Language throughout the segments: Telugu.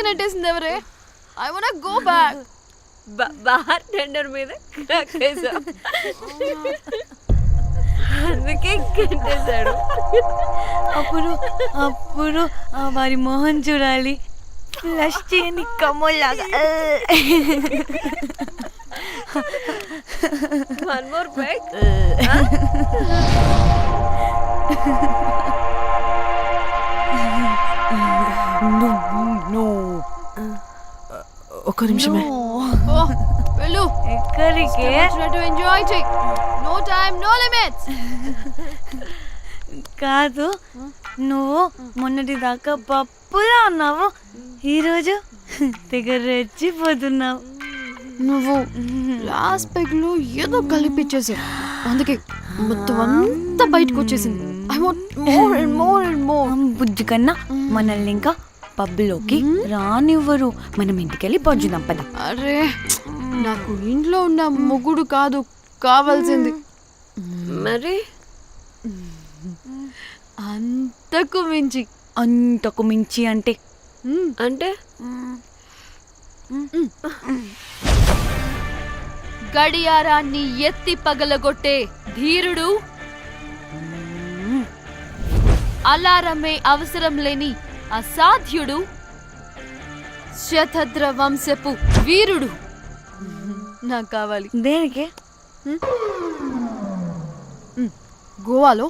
నెట్టేసింది ఎవరే? I want go back. Bar tender మీద అందుకే కట్టేశాడు. అప్పుడు అప్పుడు వారి మొహం చూడాలి, ఫ్లష్ చేయని కమ్మలాగా. One more break. ఒక్క నిమిషమే. వెళ్ళు. ఎక్కడికి? ఎంజాయ్ చెయ్. No time, no limits. కాదు, నువ్వు మొన్నటి దాకా పప్పులా ఉన్నావు, ఈరోజు తెగ రెచ్చిపోతున్నావు. నువ్వు లాస్ట్ పెగ్ లో ఏదో కలిపిచ్చేసావు, అందుకే మొత్తం అంతా బయటకు వచ్చేసింది. I want more and more and more. బుజ్జి కన్నా మనల్ని ఇంకా పబ్లోకి రానివ్వరు. మనం ఇంటికెళ్ళి పొంచుదాం పద. అరే, నాకు ఇంట్లో ఉన్న మొగుడు కాదు కావాల్సింది. మరి అంతకు మించి. అంతకు మించి అంటే అంటే గడియారాన్ని ఎత్తి పగలగొట్టే ధీరుడు, అలారమే అవసరం లేని అసాధ్యుడు, శతద్ర వంశపు వీరుడు నాకు కావాలి. దేనికి? గోవాలో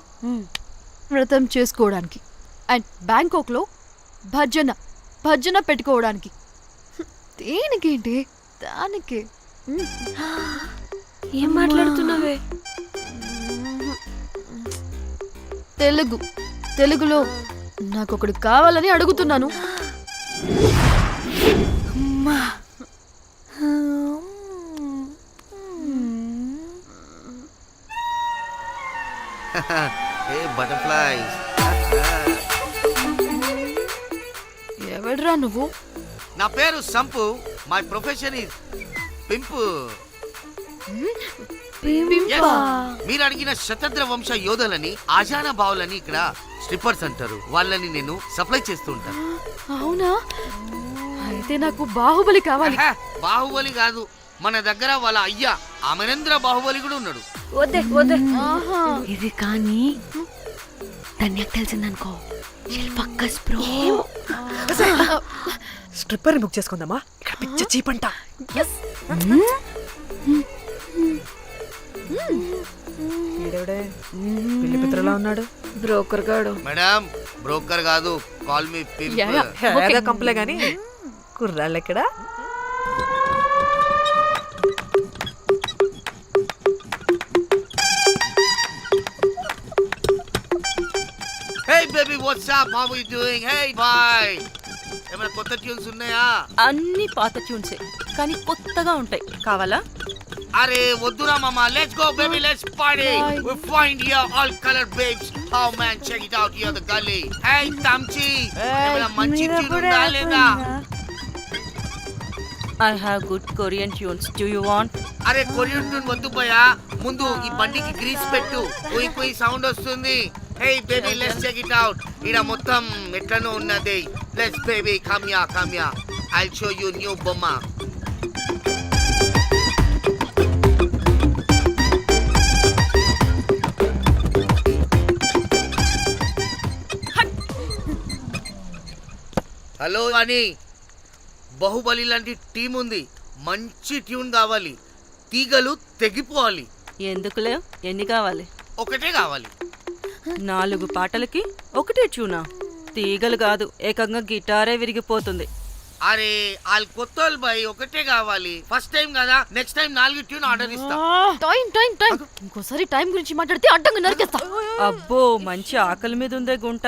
వ్రతం చేసుకోవడానికి అండ్ బ్యాంకాక్లో భజన పెట్టుకోవడానికి. దేనికేంటి? దానికే. ఏం మాట్లాడుతున్నావే? తెలుగులో నాకొకడు కావాలని అడుగుతున్నాను. Hey butterflies. ఎవడ్రా నువ్వు? నా పేరు Sampu. My profession is pimp. మీరు అడిగిన శతద్ర వంశ యోధులని, ఆజానా బావులని ఇక్కడ స్ట్రిప్పర్స్ అంటారు. వాళ్ళని నేను సప్లై చేస్తూ ఉంటాను. అవునా? అయితే నాకు బాహుబలి కావాలి. బాహుబలి కాదు, మన దగ్గర వాళ్ళ అయ్యా అమరేంద్ర బాహుబలి కూడా ఉన్నాడు. వద్దే వద్దే. ఇది కానీ ధన్యకు తెలిసిందనుకో, పక్కస్ బ్రో. స్ట్రిప్పర్ బుక్ చేసుకుందామా? ఇక్కడ పిచ్చ చీపంట. ఈడెవడే పిల్లి పిత్రలా ఉన్నాడు? బ్రోకర్ గాడు. మేడం, బ్రోకర్ కాదు, కాల్ మీ పింప్. ఏదో కంపలే గాని కుర్రాళ్ళు ఎక్కడ? Hey baby, what's up? How are you doing? Hey bye. ఏమైనా కొత్త ట్యూన్స్ ఉన్నాయా? అన్ని పాత ట్యూన్సే, కానీ కొత్తగా ఉంటాయి. కావాలా? అరే వద్దురా మామ. Let's go baby, let's party. We find here all colored babes. Oh man, check it out here the gully. Hey Tamchi, ఏమైనా మంచి ట్యూన్ ఉందా లేదా? I have good Korean tunes. Do you want? అరే కొరియన్ ట్యూన్ వద్దు పోయా, ముందు ఈ బండికి గ్రీస్ పెట్టు. కుయ్ కుయ్ సౌండ్ వస్తుంది. Hey baby, let's check it out. ఇడ మొత్తం ఎట్లనో ఉన్నది. Let's baby, come here. I'll show you new బొమ్మ. హలో అని, బాహుబలి లాంటి టీం ఉంది. మంచి ట్యూన్ కావాలి. తీగలు తెగిపోవాలి. ఎందుకులే, ఎన్ని కావాలి? ఒకటే కావాలి. 4 పాటలకి ఒకటే ట్యూనా? తీగలు కాదు, ఏకంగా గిటారే విరిగిపోతుంది. అరే వాళ్ళు కొత్త బాయ్, ఒకటే కావాలి. ఫస్ట్ టైం కదా, నెక్స్ట్ టైం 4 ట్యూన్ ఆర్డర్ ఇస్తా. టైం ఇంకోసారి టైం గురించి మాట్లాడితే అడ్డంగా నరికేస్తా. అబ్బో, మంచి ఆకలి మీద ఉందే గుంట.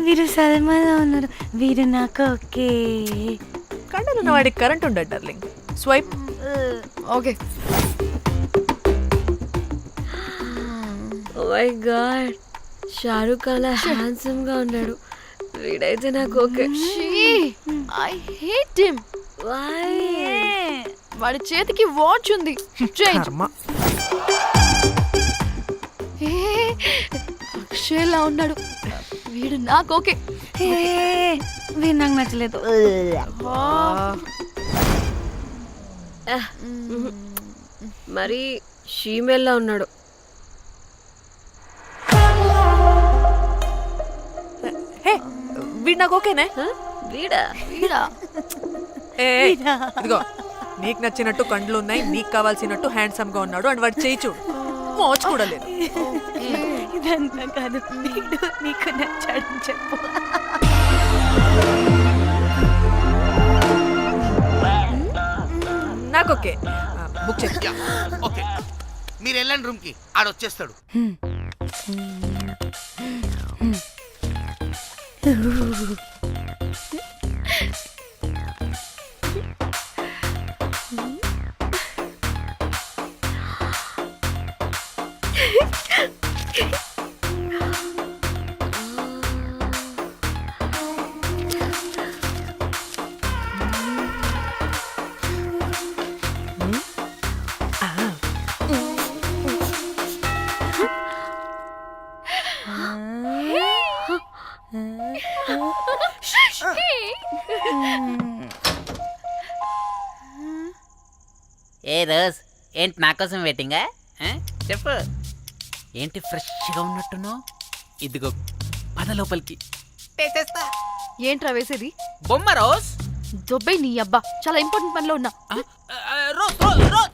వీరు సల్మాలో ఉన్నారు. వీరు నాకు ఓకే. కండలున్న వాడికి కరెంట్ ఉండదు darling. Swipe. Okay. Oh my god, Shahrukh అలా హ్యాండ్సమ్ గా ఉన్నాడు. వీడైతే నాకు ఓకే. I hate him. వాడి చేతికి వాచ్ ఉంది. అక్షయ్లా ఉన్నాడు వీడు. నాకు ఓకే. వీడు నాకు నచ్చలేదు. మరి షీమేల్లా ఉన్నాడు. హే వీడు నాకు ఓకేనే. హ? వీడా? వీడా? ఏ ఇదిగో నీకు నచ్చినట్టు కండ్లు ఉన్నాయి, నీకు కావాల్సినట్టు హ్యాండ్సమ్ గా ఉన్నాడు అండ్ వాడు చేయి చూడు మోచు కూడా లేదు. ఇదంతా కాదు, వీడు నీకు నచ్చాడని చెప్పు. నాకు ఓకే. బుక్ చేసి ఓకే మీరు వెళ్ళండి రూమ్ కి, ఆడొచ్చేస్తాడు. ఏ రోజ్, ఏంటి నా కోసం వెయిటింగా? చెప్పు, ఏంటి ఫ్రెష్గా ఉన్నట్టున్నావు? ఇదిగో పద లోపలికి వేసేస్తా. ఏంట్రా వేసేది? బొమ్మ రోజ్. దొబ్బై నీ అబ్బా, చాలా ఇంపార్టెంట్ పనిలో ఉన్నా. Rose Rose rose.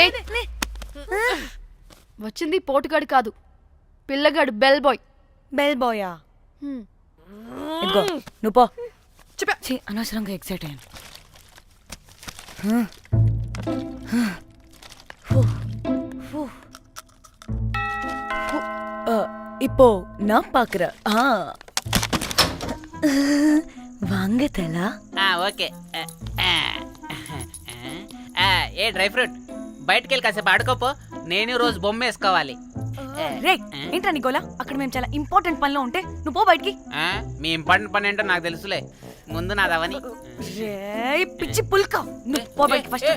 ఏయ్, వచ్చింది పోటుగాడు కాదు, పిల్లగాడు బెల్ బాయ్. బెల్ బాయా? ఇదిగో నువ్వు పో. ఛీ, అనవసరంగా ఎక్సైట్ అయ్యాను. இப்போ நான் பாக்குறேன். வாங்க தலா. ఓకే. ఏ డ్రై ఫ్రూట్, బయటకు వెళ్ళి కాసేపు ఆడుకోపో. నేను రోజు బొమ్మ వేసుకోవాలి. రే ఏంట్రా నికోలా, అక్కడ మేము చాలా ఇంపార్టెంట్ పనిలో ఉంటే నువ్వు పో బయటికి. మీ ఇంపార్టెంట్ పని ఏంటో నాకు తెలుసులే, ముందు నాదవని. రే పిచ్చి పుల్క, నువ్వు పో బయటికి ఫస్ట్.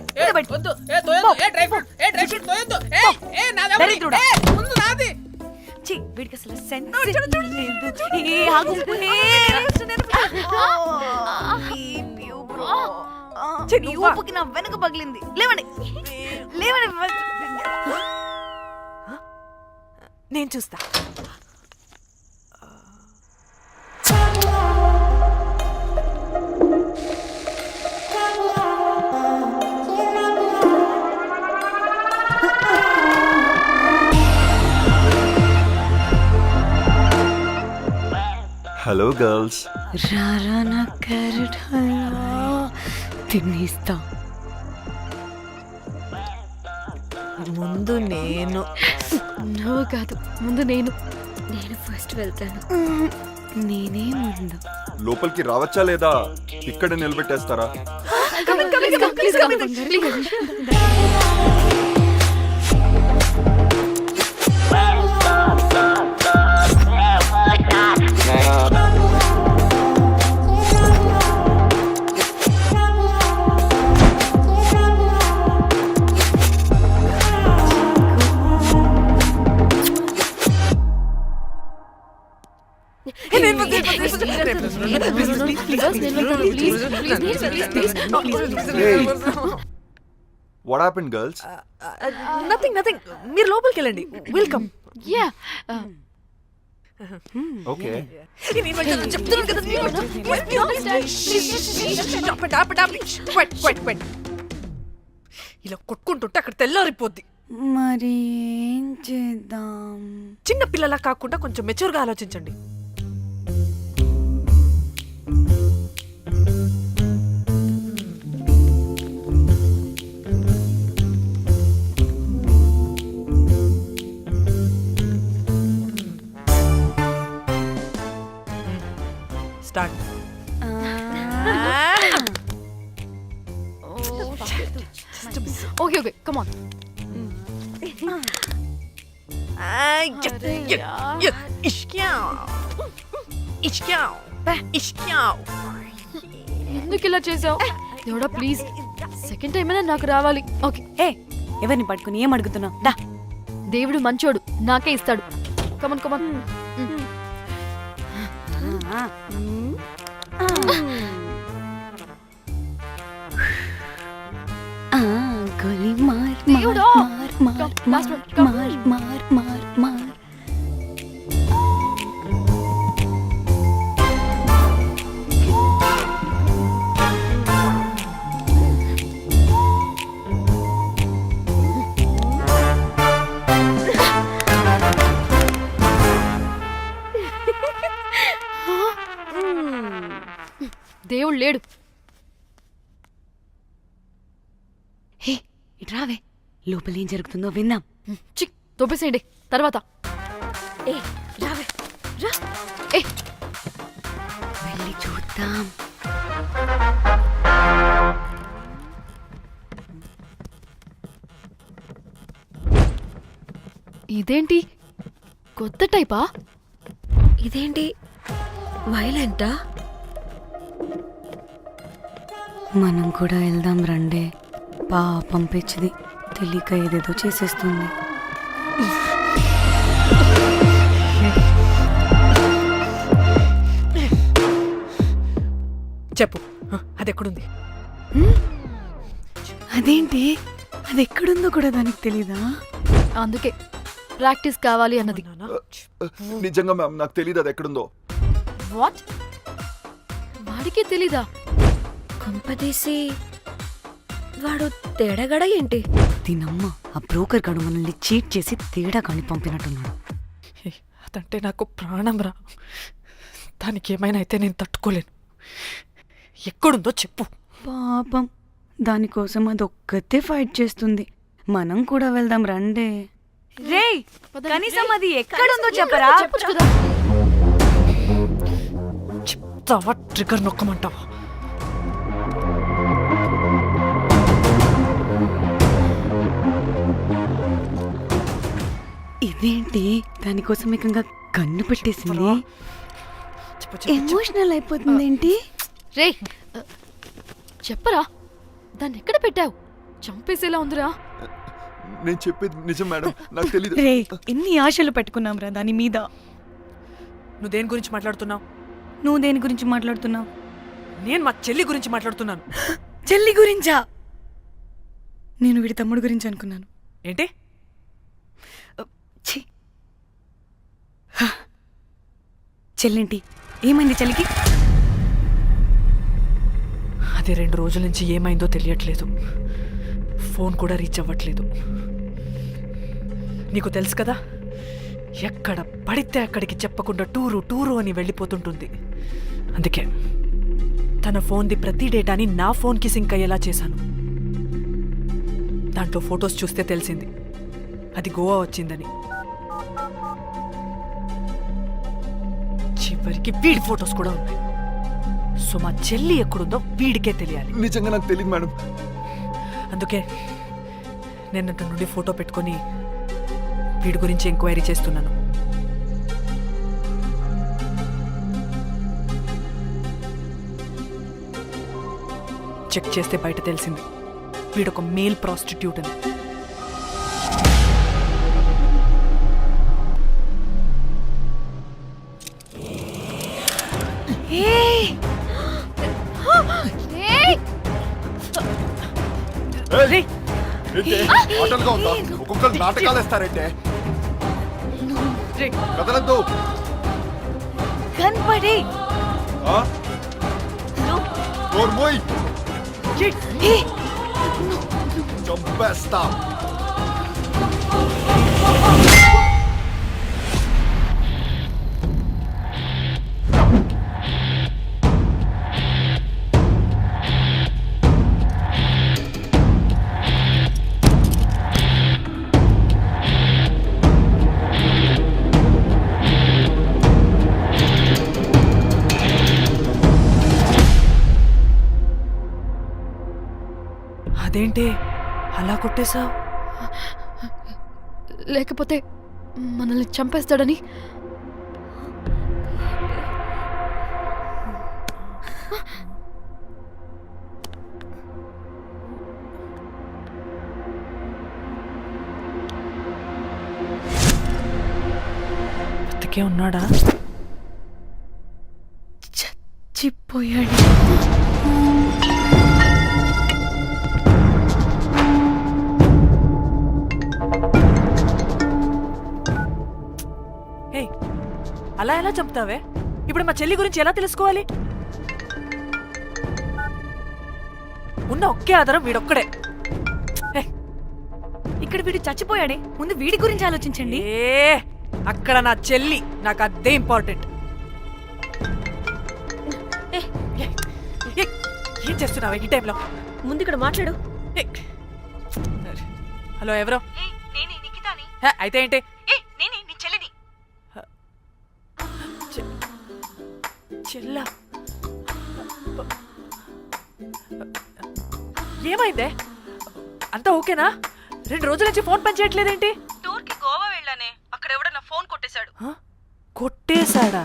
వీడికి అసలు సెన్స్ లేదు. ఏ ఆగు. ఈ ఊపుకి నా వెనక పగిలింది. లేవండి లేవండి. నేను చూస్తా. Hello girls. రారా నా క్యారెట్ హల్వా తినేస్తా. ముందు నేను. నువ్వు కాదు, ముందు నేను. నేను ఫస్ట్ వెళ్తాను. నేనే ముందు. లోపలికి రావచ్చా లేదా ఇక్కడ నిలబెట్టేస్తారా? Please come. What happened, girls? Nothing nothing. మీరు లోపలికి వెళ్ళండి. వెల్కమ్. Yeah. Okay. చెప్తున్నాను కదా. ఇలా కొట్టుకుంటుంటే అక్కడ తెల్లారిపోద్ది. మరి ఏం చేద్దాం? చిన్న పిల్లలా కాకుండా కొంచెం మెచ్యూర్గా ఆలోచించండి. స్టార్ట్. Okay, come on. ఎందుకు ఇలా చేసావు దేవుడా ప్లీజ్ సెకండ్ టైం అయినా నాకు రావాలి. ఓకే ఏ ఎవరిని పట్టుకుని ఏం అడుగుతున్నావు? దా. దేవుడు మంచోడు, నాకే ఇస్తాడు. Come on come on. గోలీ మార్ దేవుడా! మార్ Come, last one, మార్ come. మార్ మార్ మార్. దేవుడు లేడు. హే ఇటు రావే, లోపల ఏం జరుగుతుందో విందాం. చిక్ తోపేసేయండి తర్వాత. ఏ రావే రా. ఏ వెళ్ళి చూద్దాం. ఇదేంటి కొత్త టైపా? ఇదేంటి వైలెంటా? మనం కూడా వెళ్దాం రండే. పాపం పిచ్చిది, తెలియక ఏదేదో చేసేస్తుంది. చెప్పు, అది ఎక్కడుంది? అదేంటి, అది ఎక్కడుందో కూడా దానికి తెలీదా? అందుకే ప్రాక్టీస్ కావాలి అన్నది. నిజంగా మ్యామ్ నాకు తెలియదు అది ఎక్కడుందో. వాట్? వాడికి తెలీదా? కొంపదీసి వాడు తేడాగడ ఏంటి? దీనమ్మ, ఆ బ్రోకర్ గాడు మనల్ని చీట్ చేసి తేడా కాని పంపినట్టున్నాడు. అదంటే నాకు ప్రాణం రా. దానికి ఏమైనా అయితే నేను తట్టుకోలేను. ఎక్కడుందో చెప్పు. పాపం, దానికోసం అది ఒక్కతే ఫైట్ చేస్తుంది. మనం కూడా వెళ్దాం రండే. రేయ్, కనీసం అది ఎక్కడుందో చెప్పరా? చెప్పొచ్చు కదా. చెప్తావా? ట్రిగర్ నొక్కమంటావా? ఇదేంటి, దానికోసం ఏకంగా కన్ను పెట్టేసింది. చెప్పు ఎమోషనల్ అయిపోతుంది ఏంటి? రే చెప్పరా, దాన్ని ఎక్కడ పెట్టావు? చంపేసేలా ఉందిరా. నేను చెప్పేది నిజం మేడం, నాకు తెలీదు. రే, ఎన్ని ఆశలు పెట్టుకున్నాం రా దాని మీద. నువ్వు దేని గురించి మాట్లాడుతున్నావు? నువ్వు దేని గురించి మాట్లాడుతున్నావు? నేను మా చెల్లి గురించి మాట్లాడుతున్నాను. చెల్లి గురించా? నేను వీడి తమ్ముడు గురించి అనుకున్నాను. ఏంటి? ఛీ. హ. చెల్లేంటి, ఏమైంది చెల్లికి? అది 2 రోజుల నుంచి ఏమైందో తెలియట్లేదు. ఫోన్ కూడా రీచ్ అవ్వట్లేదు. నీకు తెలుసు కదా, ఎక్కడ పడితే అక్కడికి చెప్పకుండా టూరు అని వెళ్ళిపోతుంటుంది. అందుకే తన ఫోన్ది ప్రతి డేటాని నా ఫోన్కి సింక్ అయ్యేలా చేశాను. దాంట్లో ఫొటోస్ చూస్తే తెలిసింది అది గోవా వచ్చిందని. చివరికి వీడి ఫొటోస్ కూడా ఉన్నాయి. సో మా చెల్లి ఎక్కడుందో వీడికే తెలియాలి. నిజంగా నాకు తెలియదు మేడం. అందుకే నేను అటు నుండి ఫోటో పెట్టుకొని వీడి గురించి ఎంక్వైరీ చేస్తున్నాను. చెక్ చేస్తే బయట తెలిసింది వీడొక మేల్ ప్రాస్టిట్యూట్ అని. ఆటలుగా ఉందా? ఒక్కొక్కరు నాటకాలు వేస్తారంటే కదలద్దు. కనపడి చంపేస్తా. అదేంటి అలా కొట్టేశావు? లేకపోతే మనల్ని చంపేస్తాడని. బతికే ఉన్నాడా? చచ్చిపోయాడు. ఏయ్, అలా ఎలా చంపుతావే? ఇప్పుడు మా చెల్లి గురించి ఎలా తెలుసుకోవాలి? ఉన్న ఒకే ఆధారం వీడొక్కడే. ఏయ్, ఇక్కడ వీడు చచ్చిపోయాడే, ముందు వీడి గురించి ఆలోచించండి. అక్కడ నా చెల్లి, నాకు అదే ఇంపార్టెంట్. ఏం చేస్తున్నావు ఈ టైంలో? ముందు ఇక్కడ మాట్లాడు. హలో, ఎవరో? హే, అయితే ఏంటి? చెల్లా, ఏమైందే? అంతా ఓకేనా? 2 రోజుల నుంచి ఫోన్ పని చేయట్లేదేంటి? టూర్ కి గోవా వెళ్ళానే, అక్కడ ఎవడో నా ఫోన్ కొట్టేశాడు. కొట్టేశాడా?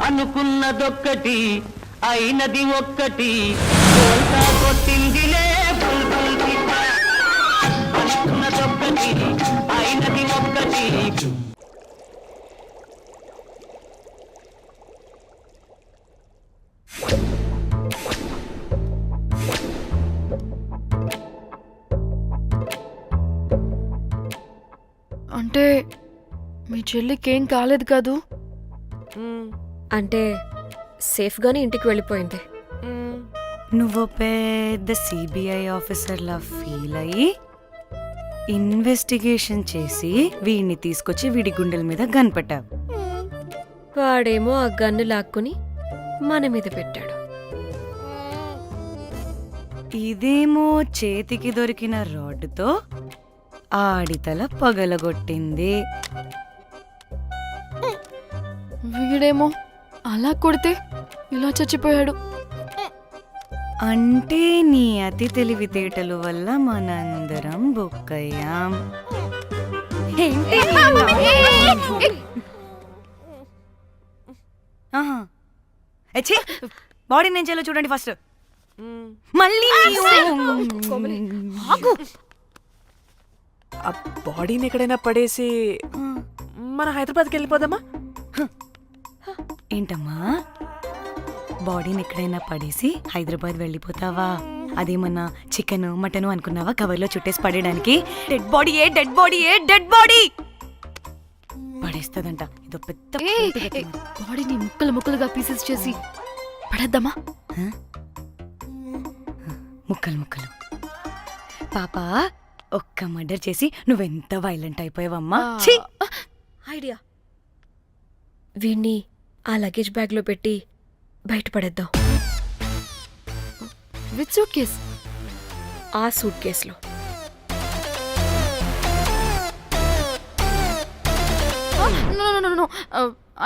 అనుకున్నదొక్కటి అయినది ఒక్కటి కొట్టిందిలే బుల్బుల్ పిట్ట. అనుకున్నదొక్కటి అయినది ఒక్కటి. అంటే మీ చెల్లికి ఏం కాలేదు కాదు? అంటే సేఫ్గానే ఇంటికి వెళ్ళిపోయింది. నువ్వు పెద్ద సిబిఐ ఆఫీసర్లా ఫీల్ అయ్యి ఇన్వెస్టిగేషన్ చేసి వీడిని తీసుకొచ్చి వీడి గుండెల మీద కనిపెట్టావు. వాడేమో ఆ గన్ను లాక్కుని మన మీద పెట్టాడు. ఇదేమో చేతికి దొరికిన రాడ్డుతో ఆడితల పగలగొట్టింది. వీడేమో అలా కొడితే ఇలా చచ్చిపోయాడు. అంటే నీ అతి తెలివితేటల వల్ల మనందరం బొక్కయ్యాం. బాడీ నేను చేయాలో చూడండి ఫస్ట్. మళ్ళీ ఆ బాడీని ఎక్కడైనా పడేసి మన హైదరాబాద్కి వెళ్ళిపోదామా? ఏంటమ్మా, బాడీని ఎక్కడైనా పడేసి హైదరాబాద్ వెళ్ళిపోతావా? అదేమన్నా చికెన్ మటన్ అనుకున్నావా కవర్లో చుట్టేసి పడేయడానికి? Dead body పడేస్తుందంట. ఇదో పెద్ద బాడీని ముక్కలు ముక్కలుగా పీసెస్ చేసి పడేద్దామా? ముక్కలు పాప, ఒక్క మర్డర్ చేసి నువ్వెంత వైలెంట్ అయిపోయావమ్మా. ఐడియా, వీణ్ణి ఆ లగేజ్ బ్యాగ్లో పెట్టి బయటపడేద్దాం. With suitcase? ఆ సూట్ కేసులో.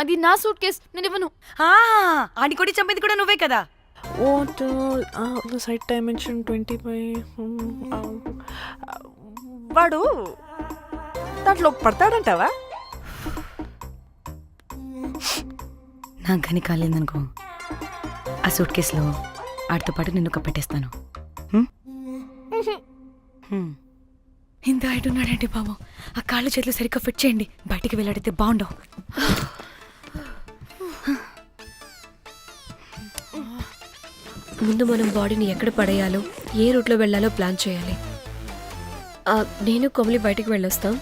అది నా సూట్ కేస్, నేను ఇవ్వను. ఆడి కొట్టి చంపేది కూడా నువ్వే కదా. Site dimension 25. వాడు దాంట్లో పడతాడంటావా? నాకు కానీ కాలేదనుకో, ఆ సూట్ కేసులో ఆడితో పాటు నిన్ను కప్పెట్టేస్తాను. ఇంత హైట్ ఉన్నాడండి బాబు. ఆ కాళ్ళు చేతులు సరిగ్గా ఫిట్ చేయండి, బయటికి వెళ్ళాడితే బాగుండవు. ముందు మనం బాడీని ఎక్కడ పడేయాలో, ఏ రూట్లో వెళ్ళాలో ప్లాన్ చేయాలి. నేను కొమలి బయటికి వెళ్ళొస్తాం.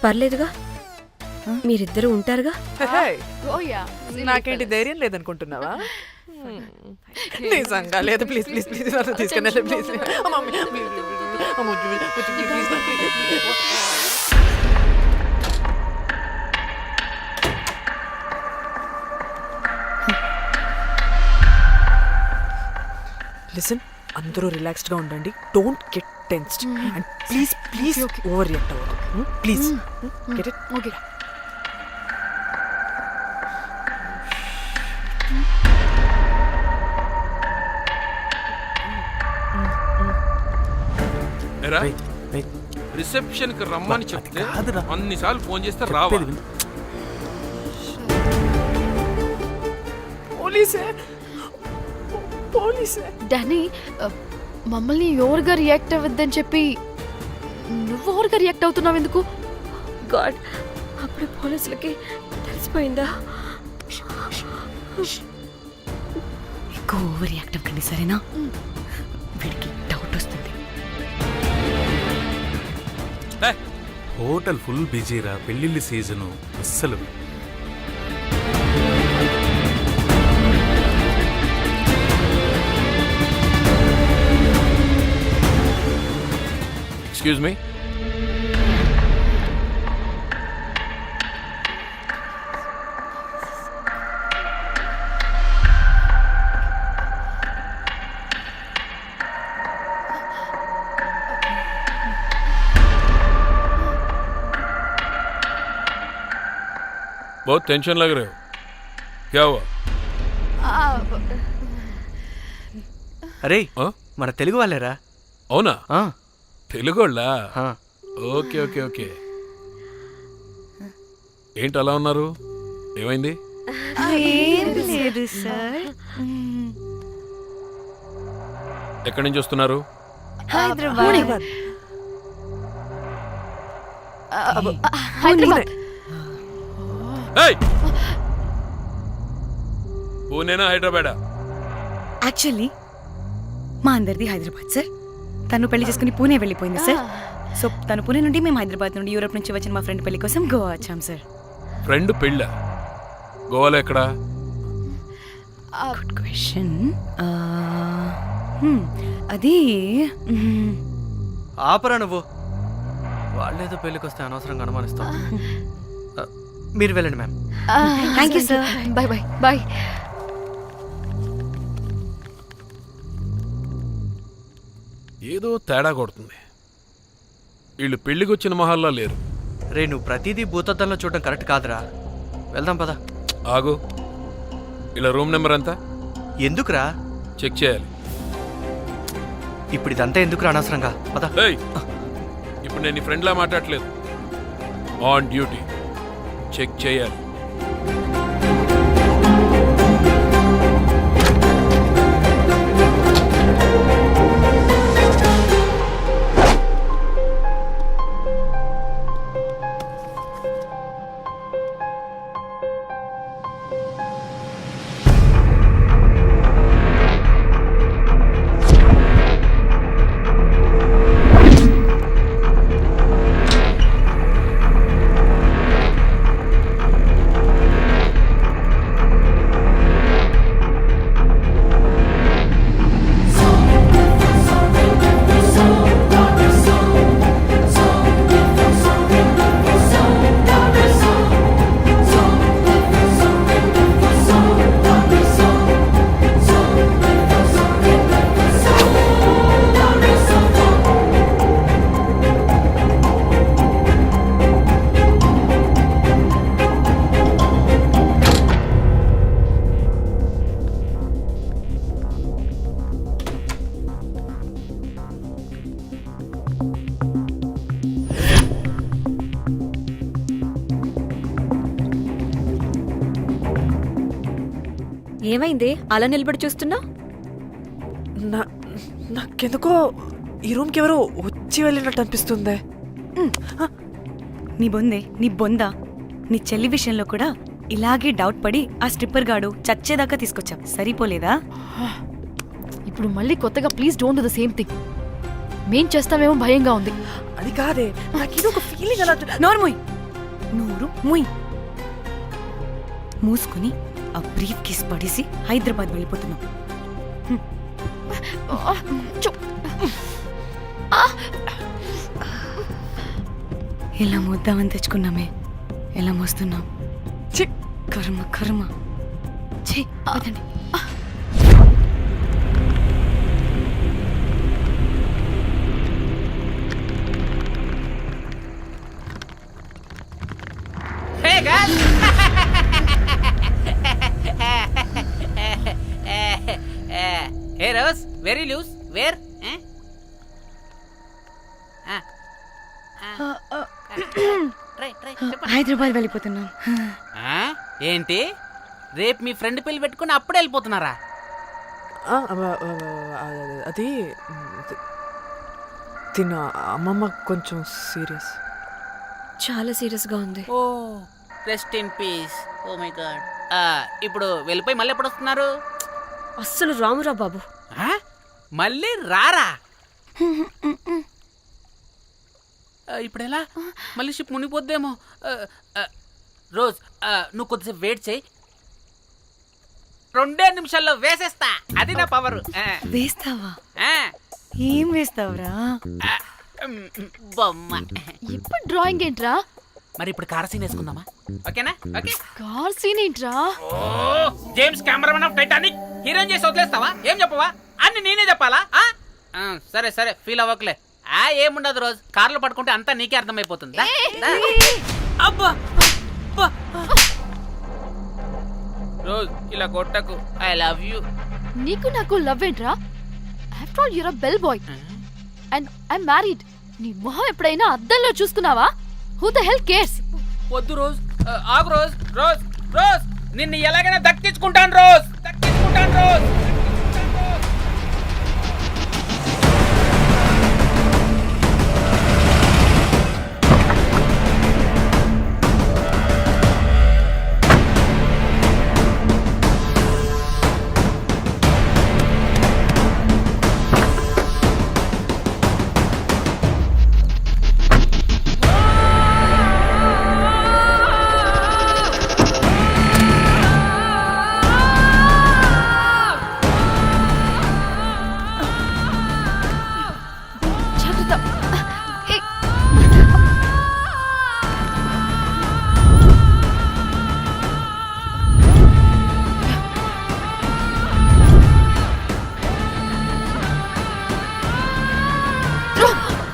పర్లేదుగా, మీరిద్దరూ ఉంటారుగా. నాకేంటి ధైర్యం లేదనుకుంటున్నావా? నిజంగా లేదు. ప్లీజ్ తీసుకెళ్ళండి ప్లీజ్. లిసన్, అందరూ రిలాక్స్డ్ గా ఉండండి. Don't get tensed and please overreact అవ్వదు. Please get it. Okay. Reception కి రమ్మని చెప్తే అన్నిసార్లు ఫోన్ చేస్తే రావాలి. పోలీసే పోలీసే. డానీ మమ్మల్ని ఓవర్గా రియాక్ట్ అవ్వద్దని చెప్పి నువ్వు ఓవర్గా రియాక్ట్ అవుతున్నావు ఎందుకు? గాడ్, అప్పుడు పోలీసులకి తెలిసిపోయిందా? ఎక్కువ ఓవర్ రియాక్ట్ అవ్వకండి సరేనా? వీడికి డౌట్ వస్తుంది. హోటల్ ఫుల్ బిజీరా, పెళ్ళిళ్ళ సీజను అస్సలు. Excuse me. बहुत टेंशन लग रहे हो, क्या हुआ? అరే ఆ? మన తెలుగు వాళ్ళేరా? అవునా? ఆ, తెలుగోళ్ళా? ఆ. Okay okay okay. ఏంటి అలా ఉన్నారు? ఏమైంది? ఏం లేదు సార్. ఎక్కడి నుంచి వస్తున్నారు? హైదరాబాద్. హైదరాబాద్. ఏయ్! పూణేనా హైదరాబాదా? యాక్చువల్లీ మా అందరిది హైదరాబాద్ సార్. తను పెళ్లి చేసుకుని పూణే వెళ్ళిపోయింది సార్. సో తను పూణే నుండి మేము హైదరాబాద్ నుండి యూరోప్ నుంచి వచ్చిన మా ఫ్రెండ్ పెళ్లి కోసం గోవా వచ్చాం సార్. ఫ్రెండ్ పెళ్ళ గోవాలో ఎక్కడా? Good question. అది ఆపరా నువ్వు. వాళ్ళేదో పెళ్ళికి వస్తే అనవసరంగా అనుమానిస్తాం. మీరు వెళ్ళండి ma'am. Thank you sir. Bye bye bye. ఏదో తేడా కొడుతుంది. వీళ్ళు పెళ్ళికి వచ్చిన మహల్లా లేరు. రే నువ్వు ప్రతిదీ భూతద్దంలో చూడడం కరెక్ట్ కాదురా. వెళ్దాం పద. ఆగు, ఇలా రూమ్ నెంబర్ ఎంత? ఎందుకురా? చెక్ చేయాలి. ఇప్పుడు ఇదంతా ఎందుకురా అనవసరంగా? పద. ఏయ్! ఇప్పుడు నేను నీ ఫ్రెండ్లా మాట్లాడలేదు, ఆన్ డ్యూటీ. చెక్ చేయాలి. ఏమైంది అలా నిలబడి చూస్తున్నా? నాకెందుకో ఈ రూమ్కి ఎవరో వచ్చి వెళ్ళినట్టు అనిపిస్తుంది. నీ బొందే, నీ బొందా, నీ చెల్లి విషయంలో కూడా ఇలాగే డౌట్ పడి ఆ స్ట్రిప్పర్ గాడు చచ్చేదాకా తీసుకొచ్చాం. సరిపోలేదా? ఇప్పుడు మళ్ళీ కొత్తగా please don't do the same thing. మేం చేస్తామేమో భయంగా ఉంది. అది కాదే, నాకు ఇది ఒక ఫీలింగ్ అలా. నోరు ముయ్, నోరు ముయ్. మూసుకుని ఆ బ్రీఫ్ కేస్ పడేసి హైదరాబాద్ వెళ్ళిపోతున్నాం. ఎలా మోద్దామని తెచ్చుకున్నామే, ఎలా మోస్తున్నాం. కర్మ కర్మ. ఛీ, వదండి. Hey guys! Hey Rose, very loose. Where? Try. Hyderabad వెళ్ళిపోతున్నాం. ఏంటి రేపు మీ ఫ్రెండ్ పెళ్లి పెట్టుకుని అప్పుడే వెళ్ళిపోతున్నారా? అది తిన అమ్మమ్మ కొంచెం సీరియస్. చాలా సీరియస్గా ఉంది. Oh rest in peace. Oh my God. ఇప్పుడు వెళ్ళిపోయి మళ్ళీ ఎప్పుడు వస్తున్నారు? అస్సలు రామురా బాబు. మళ్ళీ రారా? ఇప్పుడు ఎలా? మళ్ళీ షిప్ మునిగిపోద్దేమో. రోజ్ నువ్వు కొద్దిసేపు వెయిట్ చేయి, 2 నిమిషాల్లో వేసేస్తా. అది నా పవర్. వేస్తావా? ఏం వేస్తావురా? బొమ్మ. ఇప్పుడు డ్రాయింగ్ ఏంట్రా? మరి ఇప్పుడు కార్ సీన్ వేసుకుందామా? ఓకేనా? ఓకే. కార్ సీన్ ఏంట్రా? James cameraman of Titanic heroine చేసి వదిలేస్తావా? ఏం చెప్పవా? అన్ని నేనే చెప్పాలా? సరే సరే, ఫీల్ అవ్వకలే. ఏముండదు రోజ్, కార్లో పడుకుంటే అంతా నీకే అర్థమైపోతుంది. అబ్బా రోజ్ ఇలా కొట్టకు. I love you. నీకు నాకు లవ్ ఏంట్రా? After all you're a bell boy and I married. నీ మొహం ఎప్పుడైనా అద్దంలో చూసుకున్నావా? Who the hell cares? వద్దు రోజ్, ఆగు రోజ్. రోజ్ రోజ్ నిన్ను ఎలాగైనా దక్కించుకుంటాను రోజ్, దక్కించుకుంటాను రోజ్.